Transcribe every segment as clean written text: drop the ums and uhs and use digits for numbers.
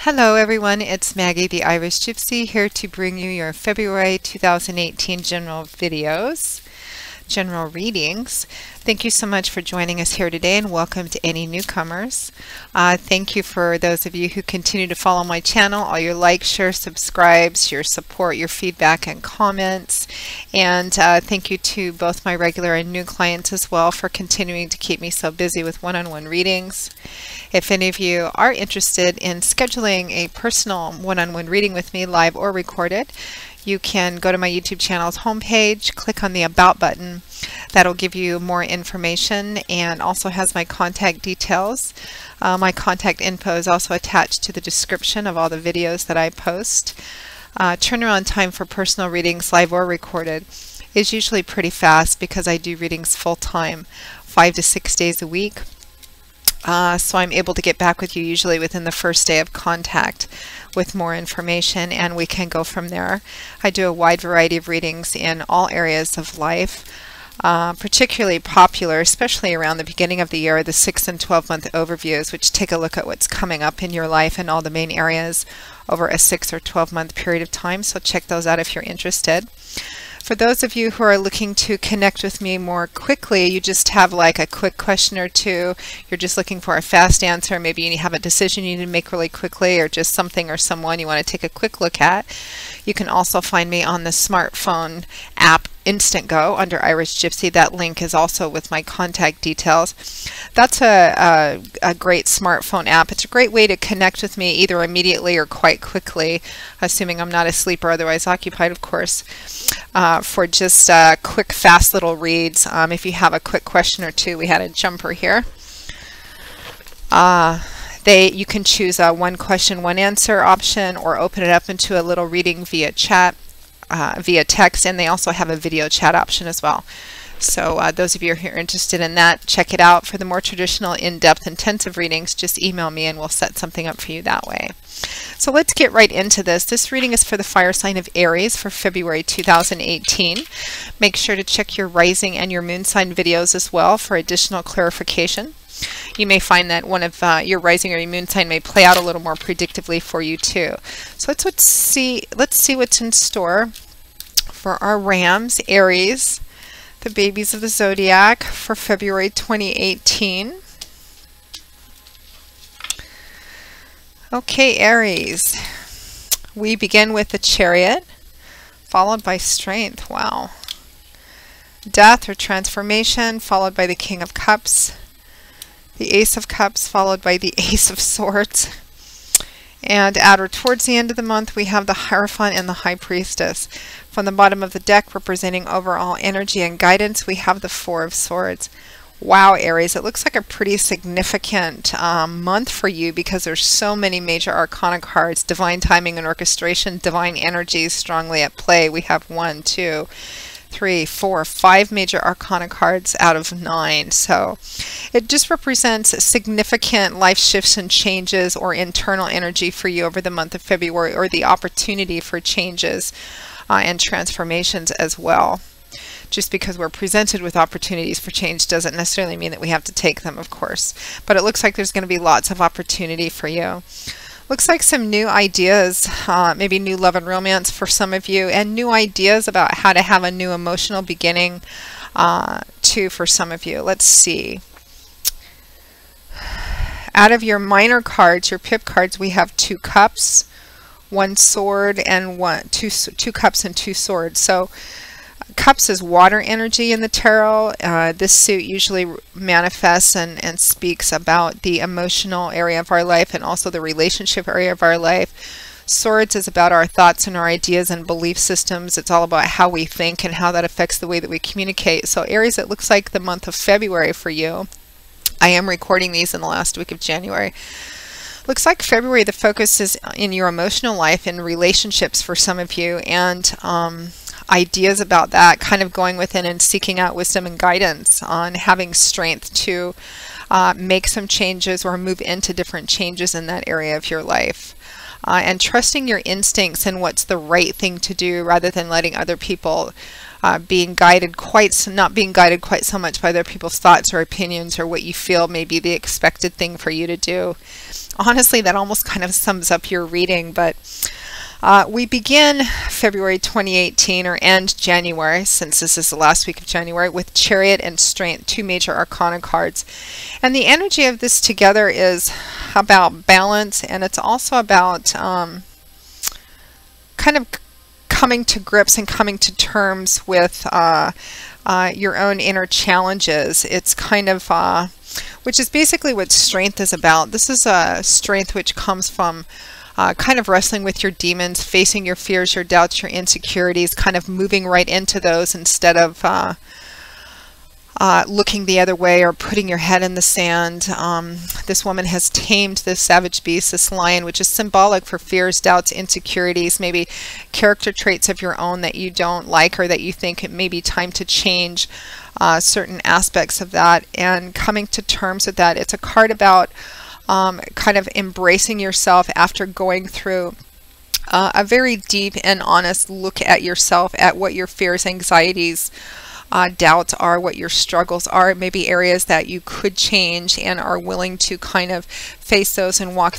Hello everyone, it's Maggie the Irish Gypsy here to bring you your February 2018 general readings. Thank you so much for joining us here today and welcome to any newcomers. Thank you for those of you who continue to follow my channel, all your likes, shares, subscribes, your support, your feedback and comments. And thank you to both my regular and new clients as well for continuing to keep me so busy with one-on-one readings. If any of you are interested in scheduling a personal one-on-one reading with me, live or recorded, you can go to my YouTube channel's homepage, click on the About button. That'll give you more information and also has my contact details. My contact info is also attached to the description of all the videos that I post. Turnaround time for personal readings, live or recorded, is usually pretty fast because I do readings full-time, 5 to 6 days a week. So I'm able to get back with you usually within the first day of contact with more information, and we can go from there. I do a wide variety of readings in all areas of life. Particularly popular, especially around the beginning of the year, the 6 and 12-month overviews, which take a look at what's coming up in your life and all the main areas over a 6 or 12-month period of time. So check those out if you're interested. For those of you who are looking to connect with me more quickly, you just have like a quick question or two, you're just looking for a fast answer, maybe you have a decision you need to make really quickly or just something or someone you want to take a quick look at. You can also find me on the smartphone app Instantgo under Irish Gypsy. That link is also with my contact details. That's a great smartphone app. It's a great way to connect with me either immediately or quite quickly, assuming I'm not asleep or otherwise occupied, of course, for just quick, fast little reads. If you have a quick question or two, we had a jumper here. You can choose a one question, one answer option or open it up into a little reading via chat. Via text, and they also have a video chat option as well. So those of you who are interested in that, check it out. For the more traditional, in-depth, intensive readings, just email me and we'll set something up for you that way. So let's get right into this. This reading is for the fire sign of Aries for February 2018. Make sure to check your rising and your moon sign videos as well for additional clarification. You may find that one of your rising or your moon sign may play out a little more predictably for you too. So let's see what's in store for our Rams, Aries, the babies of the zodiac for February 2018. Okay, Aries, we begin with the Chariot, followed by Strength. Wow. Death or transformation, followed by the King of Cups. The Ace of Cups followed by the Ace of Swords. And towards the end of the month we have the Hierophant and the High Priestess. From the bottom of the deck, representing overall energy and guidance, we have the Four of Swords. Wow, Aries, it looks like a pretty significant month for you because there's so many major arcana cards, divine timing and orchestration, divine energies strongly at play. We have 1, 2, 3, 4, 5 major arcana cards out of 9. So it just represents significant life shifts and changes or internal energy for you over the month of February, or the opportunity for changes and transformations as well. Just because we're presented with opportunities for change doesn't necessarily mean that we have to take them, of course. But it looks like there's going to be lots of opportunity for you. Looks like some new ideas, maybe new love and romance for some of you, and new ideas about how to have a new emotional beginning too for some of you. Let's see. Out of your minor cards, your pip cards, we have 2 cups, 1 sword, and two cups and 2 swords. So cups is water energy in the tarot. This suit usually manifests and speaks about the emotional area of our life and also the relationship area of our life. Swords is about our thoughts and our ideas and belief systems. It's all about how we think and how that affects the way that we communicate. So Aries, it looks like the month of February for you. I am recording these in the last week of January. Looks like February, the focus is in your emotional life and relationships for some of you, and ideas about that, kind of going within and seeking out wisdom and guidance on having strength to make some changes or move into different changes in that area of your life. And trusting your instincts and what's the right thing to do rather than letting other people not being guided quite so much by other people's thoughts or opinions or what you feel may be the expected thing for you to do. honestly, that almost kind of sums up your reading, but we begin February 2018 or end January, since this is the last week of January, with Chariot and Strength, two major arcana cards. And the energy of this together is about balance, and it's also about kind of coming to grips and coming to terms with your own inner challenges. It's kind of, which is basically what strength is about. This is a strength which comes from kind of wrestling with your demons, facing your fears, your doubts, your insecurities, kind of moving right into those instead of looking the other way or putting your head in the sand. This woman has tamed this savage beast, this lion, which is symbolic for fears, doubts, insecurities, maybe character traits of your own that you don't like or that you think it may be time to change certain aspects of that, and coming to terms with that. It's a card about kind of embracing yourself after going through a very deep and honest look at yourself, at what your fears, anxieties, doubts are, what your struggles are, maybe areas that you could change, and are willing to kind of face those and walk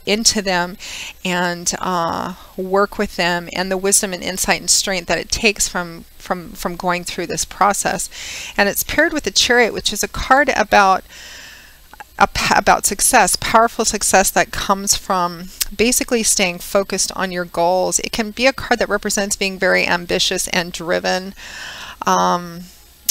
into them and work with them, and the wisdom and insight and strength that it takes from going through this process. And it's paired with the Chariot, which is a card about success, powerful success that comes from basically staying focused on your goals. It can be a card that represents being very ambitious and driven.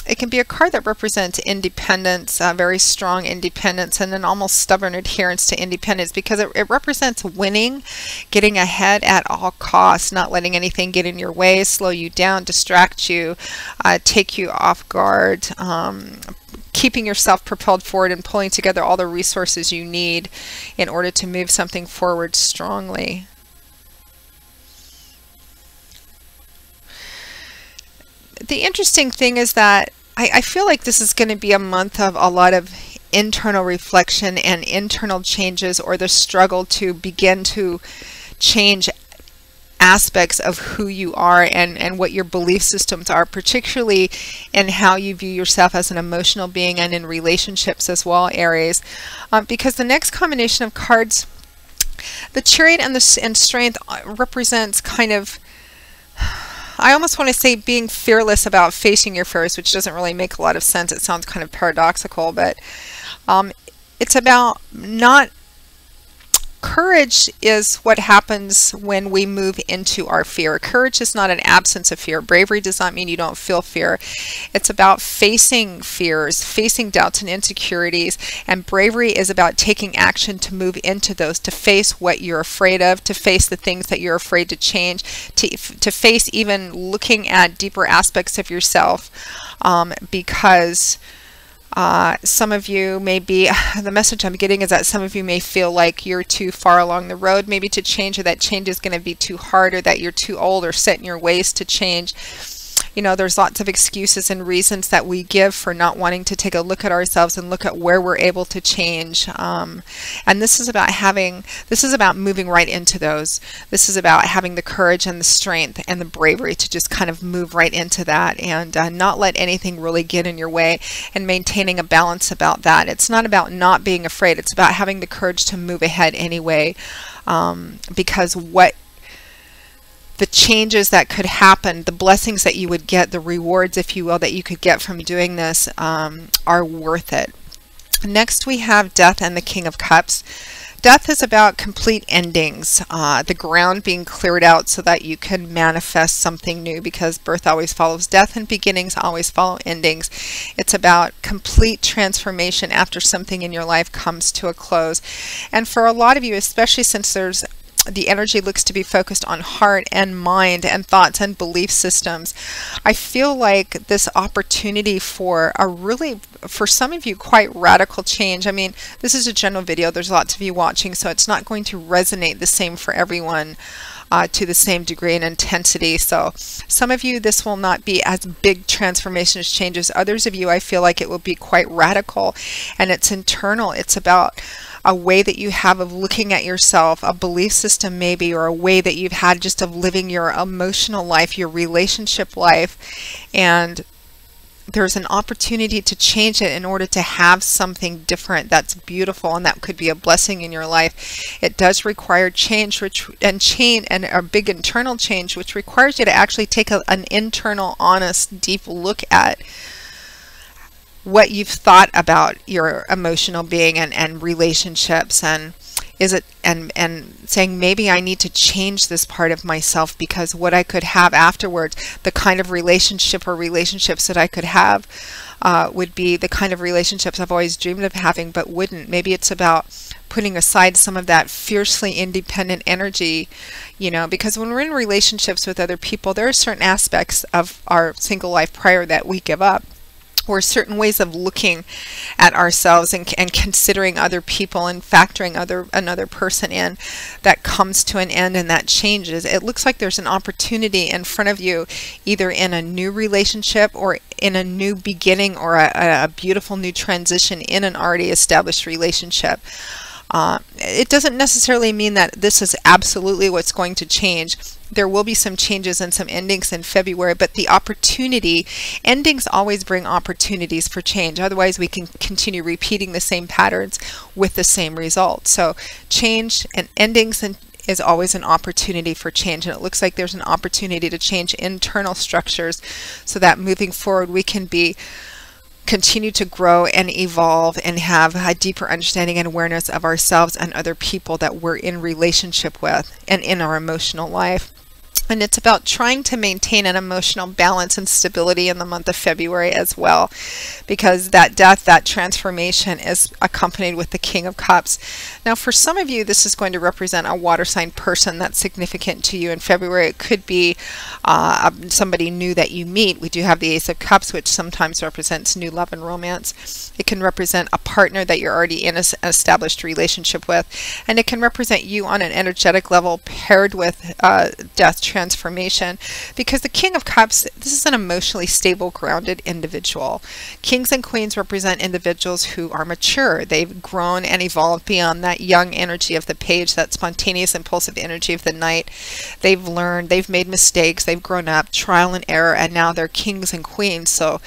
It can be a card that represents independence, very strong independence, and an almost stubborn adherence to independence, because it represents winning, getting ahead at all costs, not letting anything get in your way, slow you down, distract you, take you off guard, keeping yourself propelled forward and pulling together all the resources you need in order to move something forward strongly. The interesting thing is that I feel like this is going to be a month of a lot of internal reflection and internal changes, or the struggle to begin to change aspects of who you are and what your belief systems are, particularly in how you view yourself as an emotional being and in relationships as well, Aries. Because the next combination of cards, the Chariot and Strength, represents kind of, I almost want to say, being fearless about facing your fears, which doesn't really make a lot of sense. It sounds kind of paradoxical, but it's about not. Courage is what happens when we move into our fear. Courage is not an absence of fear. Bravery does not mean you don't feel fear. It's about facing fears, facing doubts and insecurities, and bravery is about taking action to move into those, to face what you're afraid of, to face the things that you're afraid to change, to face even looking at deeper aspects of yourself, because some of you may be, the message I'm getting is that some of you may feel like you're too far along the road maybe to change, or that change is going to be too hard, or that you're too old or set in your ways to change. You know, there's lots of excuses and reasons that we give for not wanting to take a look at ourselves and look at where we're able to change. And this is about moving right into those. This is about having the courage and the strength and the bravery to just kind of move right into that, and not let anything really get in your way, and maintaining a balance about that. It's not about not being afraid. It's about having the courage to move ahead anyway, because the changes that could happen, the blessings that you would get, the rewards, if you will, that you could get from doing this, are worth it. Next we have Death and the King of Cups. Death is about complete endings, the ground being cleared out so that you can manifest something new, because birth always follows death and beginnings always follow endings. It's about complete transformation after something in your life comes to a close. And for a lot of you, especially since the energy looks to be focused on heart and mind and thoughts and belief systems, I feel like this opportunity for a really, for some of you, quite radical change. I mean, this is a general video. There's lots of you watching, so it's not going to resonate the same for everyone to the same degree and intensity. So some of you, this will not be as big transformation as changes. Others of you, I feel like it will be quite radical, and it's internal. It's about a way that you have of looking at yourself, a belief system maybe, or a way that you've had just of living your emotional life, your relationship life, and there's an opportunity to change it in order to have something different that's beautiful, and that could be a blessing in your life. It does require change, and a big internal change, which requires you to actually take an internal, honest, deep look at what you've thought about your emotional being and relationships, and saying, maybe I need to change this part of myself, because what I could have afterwards, the kind of relationship or relationships that I could have would be the kind of relationships I've always dreamed of having but wouldn't. Maybe it's about putting aside some of that fiercely independent energy, because when we're in relationships with other people, there are certain aspects of our single life prior that we give up, or certain ways of looking at ourselves and considering other people and factoring another person in, that comes to an end and that changes. It looks like there's an opportunity in front of you, either in a new relationship or in a new beginning, or a beautiful new transition in an already established relationship. It doesn't necessarily mean that this is absolutely what's going to change. There will be some changes and some endings in February, but the endings always bring opportunities for change. Otherwise, we can continue repeating the same patterns with the same results. So change and endings is always an opportunity for change, and it looks like there's an opportunity to change internal structures so that moving forward we can continue to grow and evolve and have a deeper understanding and awareness of ourselves and other people that we're in relationship with and in our emotional life. And it's about trying to maintain an emotional balance and stability in the month of February as well, because that death, that transformation is accompanied with the King of Cups. Now, for some of you, this is going to represent a water sign person that's significant to you in February. It could be somebody new that you meet. We do have the Ace of Cups, which sometimes represents new love and romance. It can represent a partner that you're already in an established relationship with, and it can represent you on an energetic level paired with death transformation, because the King of Cups, this is an emotionally stable, grounded individual. Kings and Queens represent individuals who are mature. They've grown and evolved beyond that young energy of the page, that spontaneous, impulsive energy of the knight. They've learned, they've made mistakes, they've grown up, trial and error, and now they're kings and queens. So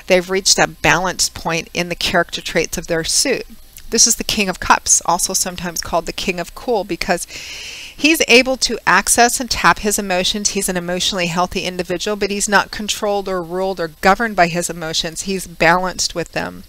they've reached a balance point in the character traits of their suit. This is the King of Cups, also sometimes called the King of Cool, because he's able to access and tap his emotions. He's an emotionally healthy individual, but he's not controlled or ruled or governed by his emotions. He's balanced with them.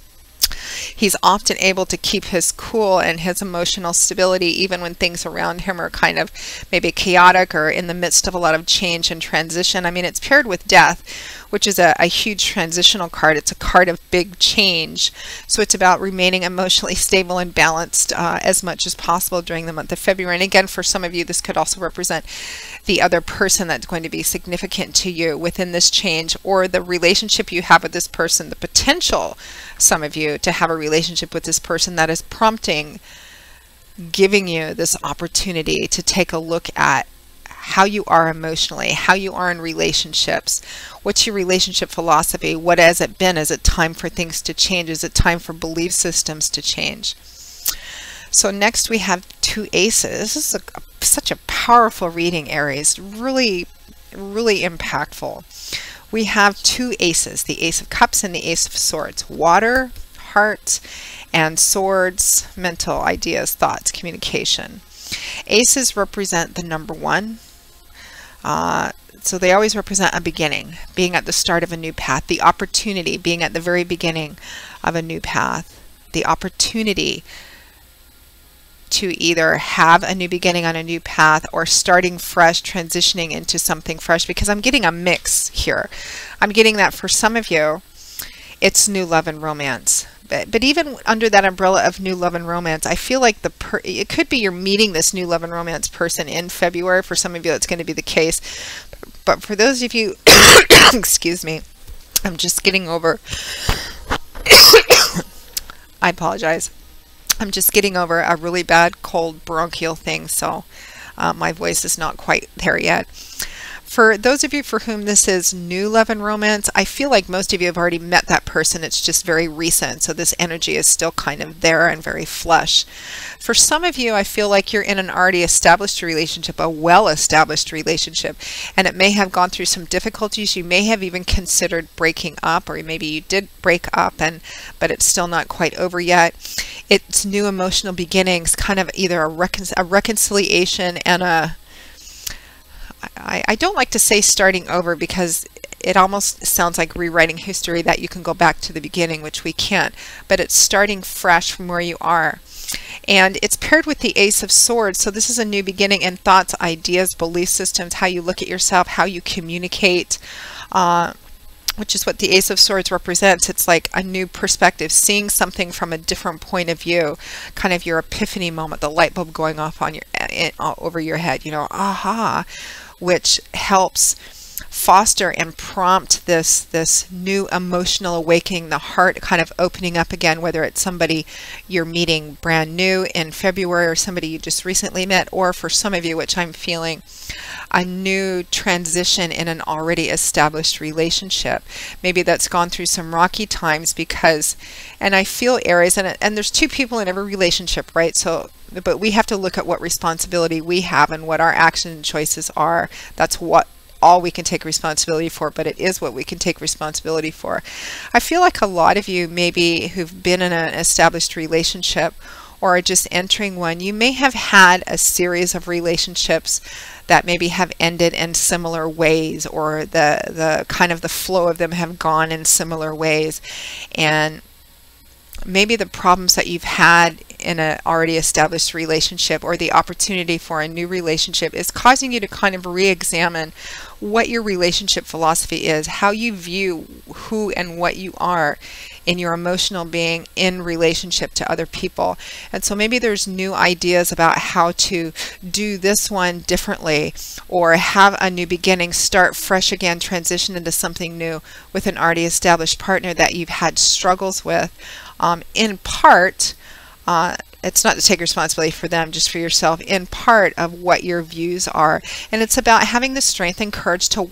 He's often able to keep his cool and his emotional stability even when things around him are kind of maybe chaotic or in the midst of a lot of change and transition. I mean, it's paired with death, which is a huge transitional card. It's a card of big change. So it's about remaining emotionally stable and balanced as much as possible during the month of February. And again, for some of you, this could also represent the other person that's going to be significant to you within this change, or the relationship you have with this person, the potential, some of you, to have a relationship with this person that is prompting, giving you this opportunity to take a look at how you are emotionally, how you are in relationships. What's your relationship philosophy? What has it been? Is it time for things to change? Is it time for belief systems to change? So next we have two aces. This is such a powerful reading, Aries. Really, really impactful. We have two aces, the Ace of Cups and the Ace of Swords. Water, heart, and swords, mental ideas, thoughts, communication. Aces represent the number one. So they always represent a beginning, being at the start of a new path, the opportunity, being at the very beginning of a new path, the opportunity to either have a new beginning on a new path or starting fresh, transitioning into something fresh, because I'm getting a mix here. I'm getting that for some of you, it's new love and romance. But even under that umbrella of new love and romance, I feel like it could be you're meeting this new love and romance person in February. For some of you, that's going to be the case. But for those of you, excuse me, I'm just getting over, I apologize. I'm just getting over a really bad cold bronchial thing, so my voice is not quite there yet. For those of you for whom this is new love and romance, I feel like most of you have already met that person. It's just very recent, so this energy is still kind of there and very flush. For some of you, I feel like you're in an already established relationship, a well-established relationship, and it may have gone through some difficulties. You may have even considered breaking up, or maybe you did break up, but it's still not quite over yet. It's new emotional beginnings, kind of either a reconciliation and I don't like to say starting over, because it almost sounds like rewriting history, that you can go back to the beginning, which we can't, but it's starting fresh from where you are. And it's paired with the Ace of Swords, so this is a new beginning in thoughts, ideas, belief systems, how you look at yourself, how you communicate, which is what the Ace of Swords represents. It's like a new perspective, seeing something from a different point of view, kind of your epiphany moment, the light bulb going off on over your head, you know, aha, which helps foster and prompt this new emotional awakening, the heart kind of opening up again, whether it's somebody you're meeting brand new in February or somebody you just recently met, or for some of you, which I'm feeling, a new transition in an already established relationship. Maybe that's gone through some rocky times, because, and I feel Aries, and there's two people in every relationship, right? So, but we have to look at what responsibility we have and what our action and choices are. That's what all we can take responsibility for, but it is what we can take responsibility for. I feel like a lot of you, maybe who've been in an established relationship or are just entering one, you may have had a series of relationships that maybe have ended in similar ways, or the kind of the flow of them have gone in similar ways. And maybe the problems that you've had in an already established relationship, or the opportunity for a new relationship, is causing you to kind of re-examine what your relationship philosophy is, how you view who and what you are in your emotional being in relationship to other people. And so maybe there's new ideas about how to do this one differently, or have a new beginning, start fresh again, transition into something new with an already established partner that you've had struggles with. In part, it's not to take responsibility for them, just for yourself, in part of what your views are. And it's about having the strength and courage to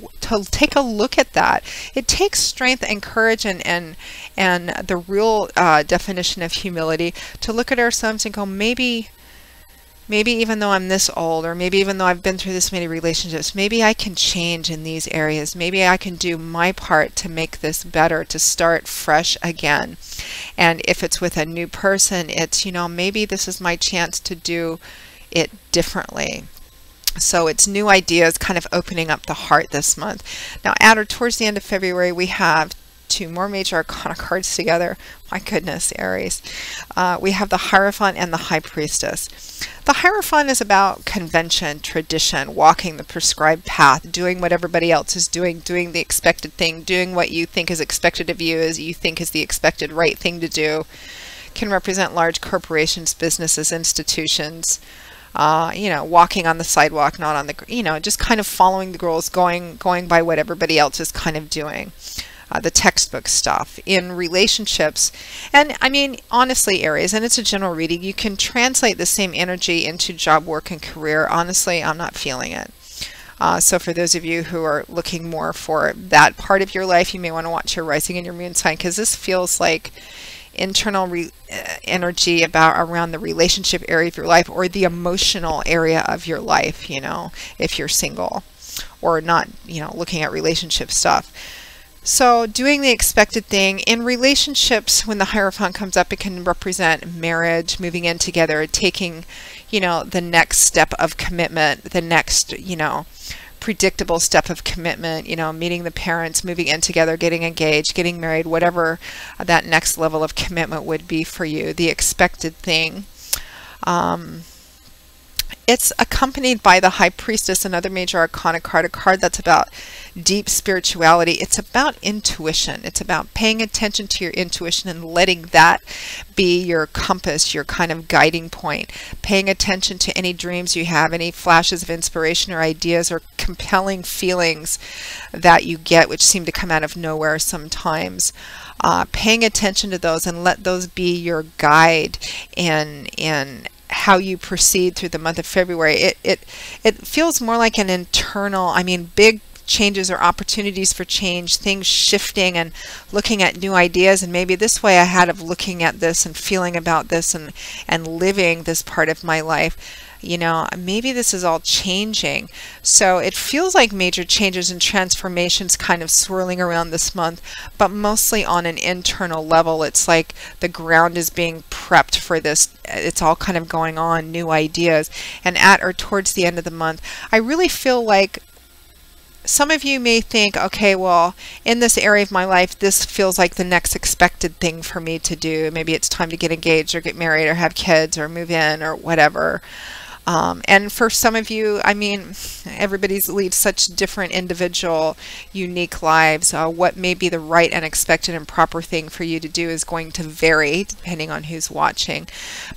take a look at that. It takes strength and courage and the real definition of humility to look at ourselves and go, maybe even though I'm this old, or maybe even though I've been through this many relationships, maybe I can change in these areas. Maybe I can do my part to make this better, to start fresh again. And if it's with a new person, it's, you know, maybe this is my chance to do it differently. So it's new ideas kind of opening up the heart this month. Now, towards the end of February, we have two more major arcana cards together. My goodness, Aries. We have the Hierophant and the High Priestess. The Hierophant is about convention, tradition, walking the prescribed path, doing what everybody else is doing the expected thing, doing what you think is expected of you, as you think is the expected right thing to do. Can represent large corporations, businesses, institutions. You know, walking on the sidewalk, not on the, you know, just kind of following the rules, going by what everybody else is kind of doing. The textbook stuff in relationships. And I mean, honestly, Aries, and it's a general reading, you can translate the same energy into job, work, and career. Honestly, I'm not feeling it. So for those of you who are looking more for that part of your life, you may want to watch your rising and your moon sign, because this feels like internal energy around the relationship area of your life, or the emotional area of your life, you know, if you're single or not, you know, looking at relationship stuff. So doing the expected thing in relationships, when the Hierophant comes up, it can represent marriage, moving in together, taking, you know, the next step of commitment, the next, you know, predictable step of commitment, you know, meeting the parents, moving in together, getting engaged, getting married, whatever that next level of commitment would be for you, the expected thing. It's accompanied by the High Priestess, another major arcana card, a card that's about deep spirituality. It's about intuition. It's about paying attention to your intuition and letting that be your compass, your kind of guiding point. Paying attention to any dreams you have, any flashes of inspiration or ideas or compelling feelings that you get, which seem to come out of nowhere sometimes. Paying attention to those and let those be your guide in how you proceed through the month of February. It feels more like an internal, I mean, big changes or opportunities for change, things shifting and looking at new ideas, and maybe this way I had of looking at this and feeling about this and living this part of my life. You know, maybe this is all changing. So it feels like major changes and transformations kind of swirling around this month, but mostly on an internal level. It's like the ground is being prepped for this. It's all kind of going on, new ideas. And at or towards the end of the month, I really feel like some of you may think, okay, well, in this area of my life, this feels like the next expected thing for me to do. Maybe it's time to get engaged or get married or have kids or move in or whatever. And for some of you, I mean, everybody leads such different individual, unique lives. What may be the right and expected and proper thing for you to do is going to vary depending on who's watching.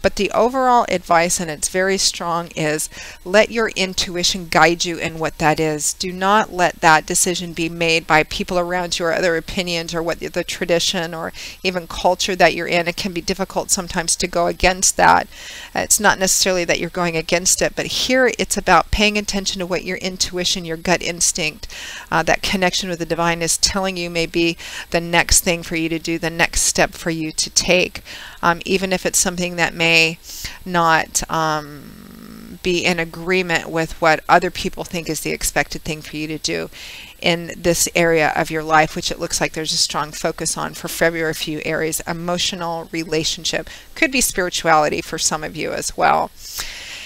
But the overall advice, and it's very strong, is let your intuition guide you in what that is. Do not let that decision be made by people around you or other opinions or what the tradition or even culture that you're in. It can be difficult sometimes to go against that. It's not necessarily that you're going against it, but here it's about paying attention to what your intuition, your gut instinct, that connection with the divine is telling you may be the next thing for you to do, the next step for you to take, even if it's something that may not be in agreement with what other people think is the expected thing for you to do in this area of your life, which it looks like there's a strong focus on for February for you Aries. Emotional, relationship, could be spirituality for some of you as well.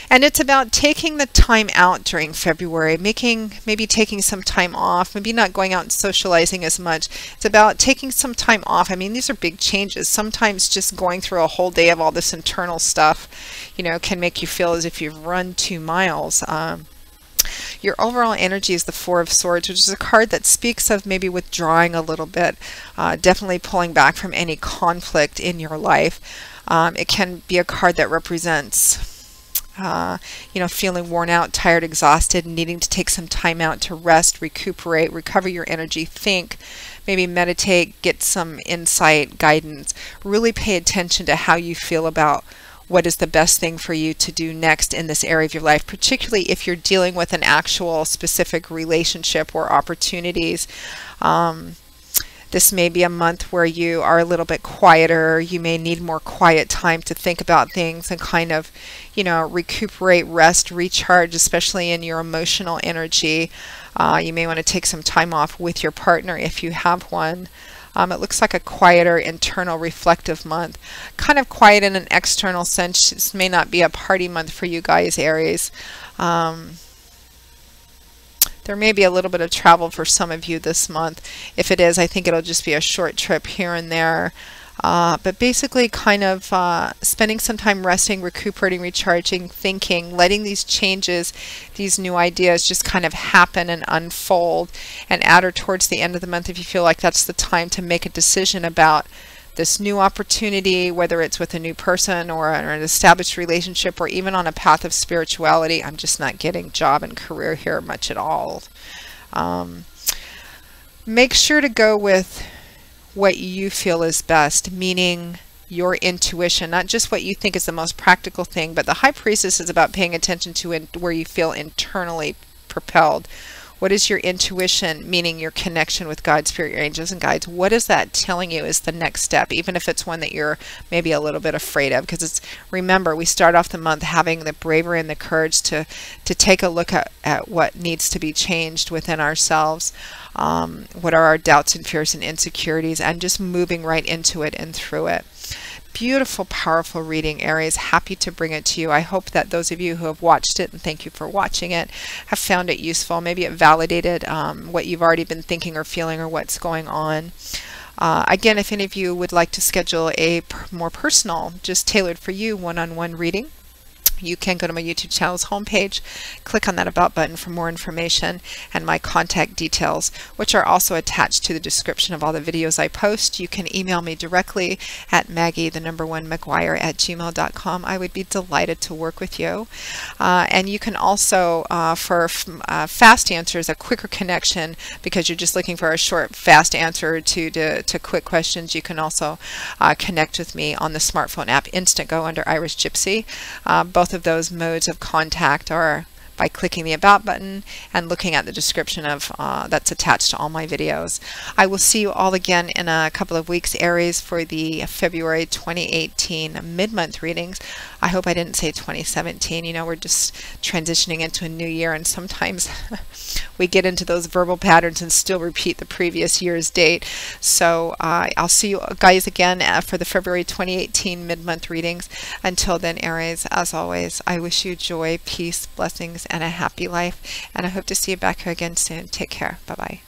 And it's about taking the time out during February, maybe taking some time off, maybe not going out and socializing as much. It's about taking some time off. I mean, these are big changes. Sometimes just going through a whole day of all this internal stuff, you know, can make you feel as if you've run 2 miles. Your overall energy is the Four of Swords, which is a card that speaks of maybe withdrawing a little bit, definitely pulling back from any conflict in your life. It can be a card that represents you know, feeling worn out, tired, exhausted, needing to take some time out to rest, recuperate, recover your energy, think, maybe meditate, get some insight, guidance. Really pay attention to how you feel about what is the best thing for you to do next in this area of your life, particularly if you're dealing with an actual specific relationship or opportunities. This may be a month where you are a little bit quieter. You may need more quiet time to think about things and kind of, you know, recuperate, rest, recharge, especially in your emotional energy. You may want to take some time off with your partner if you have one. It looks like a quieter, internal, reflective month. Kind of quiet in an external sense. This may not be a party month for you guys, Aries. There may be a little bit of travel for some of you this month. If it is, I think it'll just be a short trip here and there. But basically kind of spending some time resting, recuperating, recharging, thinking, letting these changes, these new ideas just kind of happen and unfold. And at or towards the end of the month, if you feel like that's the time to make a decision about this new opportunity, whether it's with a new person or an established relationship or even on a path of spirituality. I'm just not getting job and career here much at all. Make sure to go with what you feel is best, meaning your intuition, not just what you think is the most practical thing, but the High Priestess is about paying attention to where you feel internally propelled. What is your intuition, meaning your connection with God, Spirit, your angels and guides? What is that telling you is the next step, even if it's one that you're maybe a little bit afraid of? Because it's, remember, we start off the month having the bravery and the courage to take a look at what needs to be changed within ourselves. What are our doubts and fears and insecurities, and just moving right into it and through it. Beautiful, powerful reading, Aries. Happy to bring it to you. I hope that those of you who have watched it, and thank you for watching it, have found it useful. Maybe it validated what you've already been thinking or feeling or what's going on. Again, if any of you would like to schedule a more personal, just tailored for you, one-on-one reading, you can go to my YouTube channel's homepage, click on that About button for more information and my contact details, which are also attached to the description of all the videos I post. You can email me directly at Maggie1McGuire@gmail.com. I would be delighted to work with you. And you can also, for fast answers, a quicker connection, because you're just looking for a short, fast answer to quick questions, you can also connect with me on the smartphone app Instantgo under Irish Gypsy. Both of those modes of contact are by clicking the About button and looking at the description of that's attached to all my videos. I will see you all again in a couple of weeks, Aries, for the February 2018 mid-month readings. I hope I didn't say 2017. You know, we're just transitioning into a new year, and sometimes we get into those verbal patterns and still repeat the previous year's date. So I'll see you guys again for the February 2018 mid-month readings. Until then, Aries, as always, I wish you joy, peace, blessings, and a happy life. And I hope to see you back here again soon. Take care. Bye-bye.